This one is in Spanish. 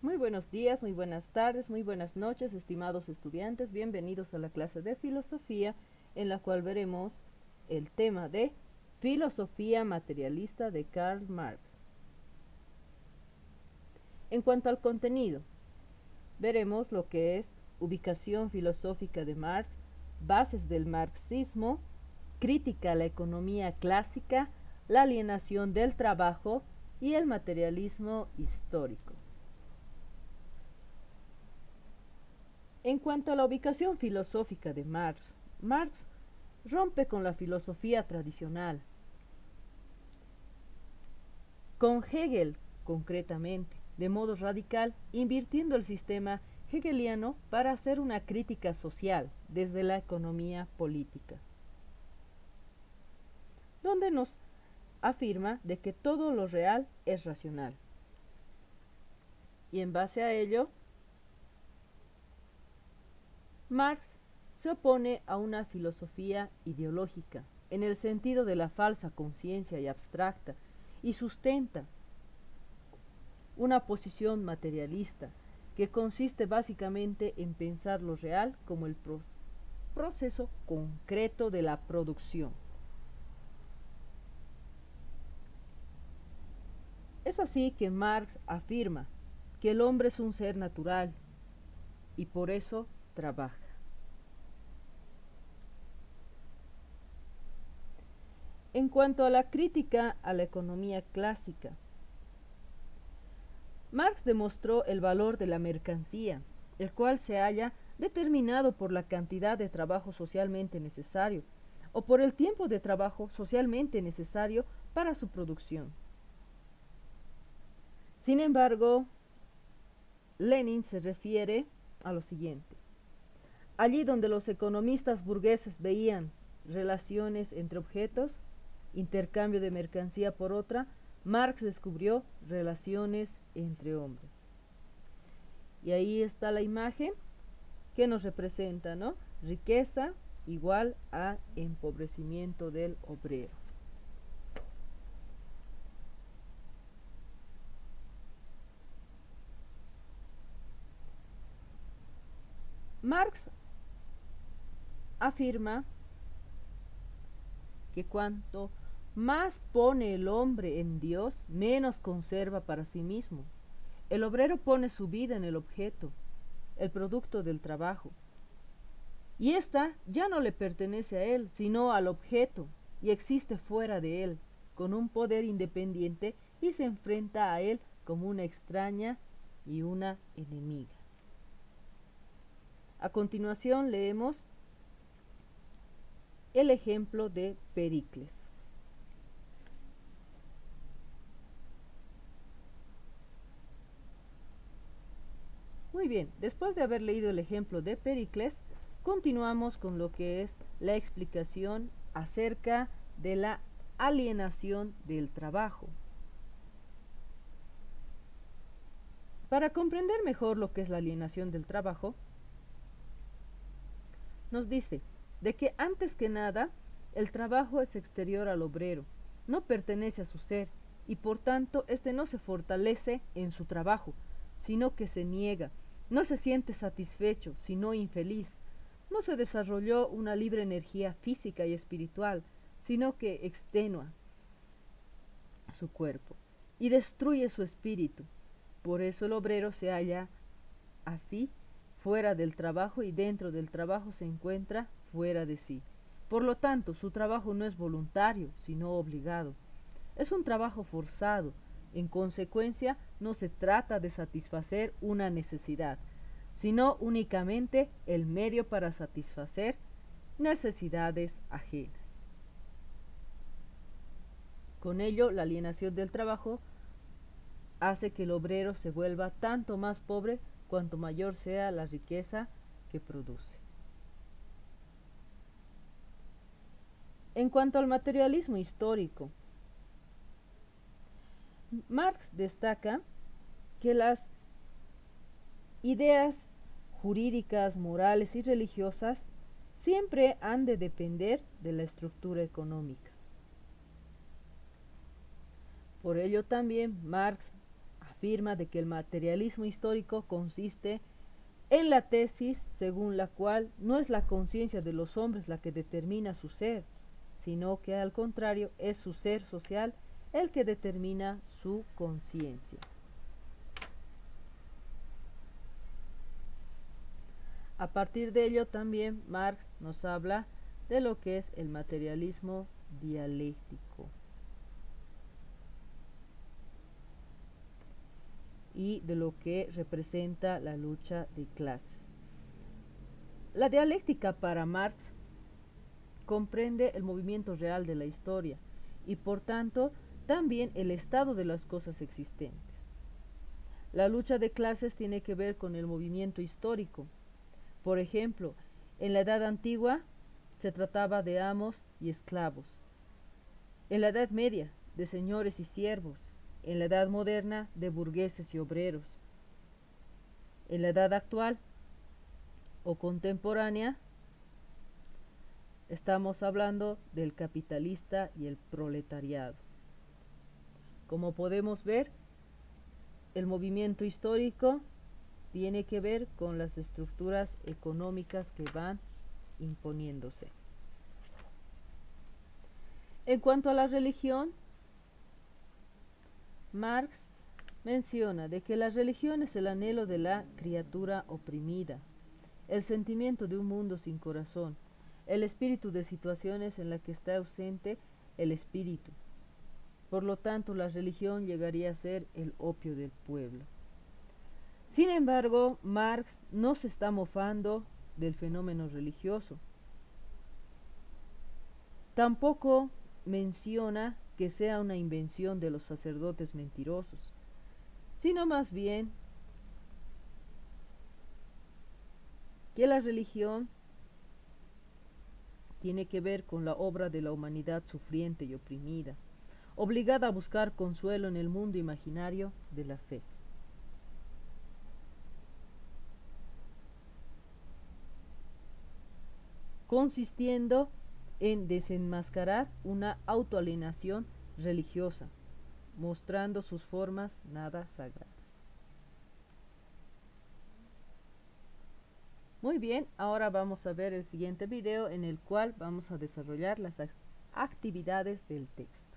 Muy buenos días, muy buenas tardes, muy buenas noches, estimados estudiantes. Bienvenidos a la clase de filosofía, en la cual veremos el tema de filosofía materialista de Karl Marx. En cuanto al contenido, veremos lo que es ubicación filosófica de Marx, bases del marxismo, crítica a la economía clásica, la alienación del trabajo y el materialismo histórico. En cuanto a la ubicación filosófica de Marx, Marx rompe con la filosofía tradicional, con Hegel concretamente, de modo radical, invirtiendo el sistema hegeliano para hacer una crítica social desde la economía política, donde nos afirma de que todo lo real es racional. Y en base a ello, Marx se opone a una filosofía ideológica, en el sentido de la falsa conciencia y abstracta, y sustenta una posición materialista que consiste básicamente en pensar lo real como el proceso concreto de la producción. Es así que Marx afirma que el hombre es un ser natural y por eso trabaja. En cuanto a la crítica a la economía clásica, Marx demostró el valor de la mercancía, el cual se halla determinado por la cantidad de trabajo socialmente necesario o por el tiempo de trabajo socialmente necesario para su producción. Sin embargo, Lenin se refiere a lo siguiente: allí donde los economistas burgueses veían relaciones entre objetos, intercambio de mercancía por otra, Marx descubrió relaciones entre hombres. Y ahí está la imagen que nos representa, ¿no? Riqueza igual a empobrecimiento del obrero. Marx afirma que cuanto más pone el hombre en Dios, menos conserva para sí mismo. El obrero pone su vida en el objeto, el producto del trabajo, y ésta ya no le pertenece a él, sino al objeto, y existe fuera de él, con un poder independiente, y se enfrenta a él como una extraña y una enemiga. A continuación leemos el ejemplo de Pericles. Muy bien, después de haber leído el ejemplo de Pericles, continuamos con lo que es la explicación acerca de la alienación del trabajo. Para comprender mejor lo que es la alienación del trabajo, nos dice de que antes que nada el trabajo es exterior al obrero, no pertenece a su ser y por tanto éste no se fortalece en su trabajo, sino que se niega, no se siente satisfecho, sino infeliz. No se desarrolló una libre energía física y espiritual, sino que extenúa su cuerpo y destruye su espíritu. Por eso el obrero se halla así fuera del trabajo y dentro del trabajo se encuentra fuera de sí. Por lo tanto, su trabajo no es voluntario, sino obligado. Es un trabajo forzado. En consecuencia, no se trata de satisfacer una necesidad, sino únicamente el medio para satisfacer necesidades ajenas. Con ello, la alienación del trabajo hace que el obrero se vuelva tanto más pobre cuanto mayor sea la riqueza que produce. En cuanto al materialismo histórico, Marx destaca que las ideas jurídicas, morales y religiosas siempre han de depender de la estructura económica. Por ello también Marx afirma de que el materialismo histórico consiste en la tesis según la cual no es la conciencia de los hombres la que determina su ser, sino que al contrario es su ser social el que determina su conciencia. A partir de ello también Marx nos habla de lo que es el materialismo dialéctico y de lo que representa la lucha de clases. La dialéctica para Marx comprende el movimiento real de la historia y por tanto también el estado de las cosas existentes. La lucha de clases tiene que ver con el movimiento histórico. Por ejemplo, en la Edad Antigua se trataba de amos y esclavos. En la Edad Media, de señores y siervos. En la Edad Moderna, de burgueses y obreros. En la Edad actual o contemporánea, estamos hablando del capitalista y el proletariado. Como podemos ver, el movimiento histórico tiene que ver con las estructuras económicas que van imponiéndose. En cuanto a la religión, Marx menciona de que la religión es el anhelo de la criatura oprimida, el sentimiento de un mundo sin corazón, el espíritu de situaciones en las que está ausente el espíritu. Por lo tanto, la religión llegaría a ser el opio del pueblo. Sin embargo, Marx no se está mofando del fenómeno religioso. Tampoco menciona que sea una invención de los sacerdotes mentirosos, sino más bien que la religión tiene que ver con la obra de la humanidad sufriente y oprimida, obligada a buscar consuelo en el mundo imaginario de la fe. Consistiendo en desenmascarar una autoalienación religiosa, mostrando sus formas nada sagradas. Muy bien, ahora vamos a ver el siguiente video en el cual vamos a desarrollar las actividades del texto.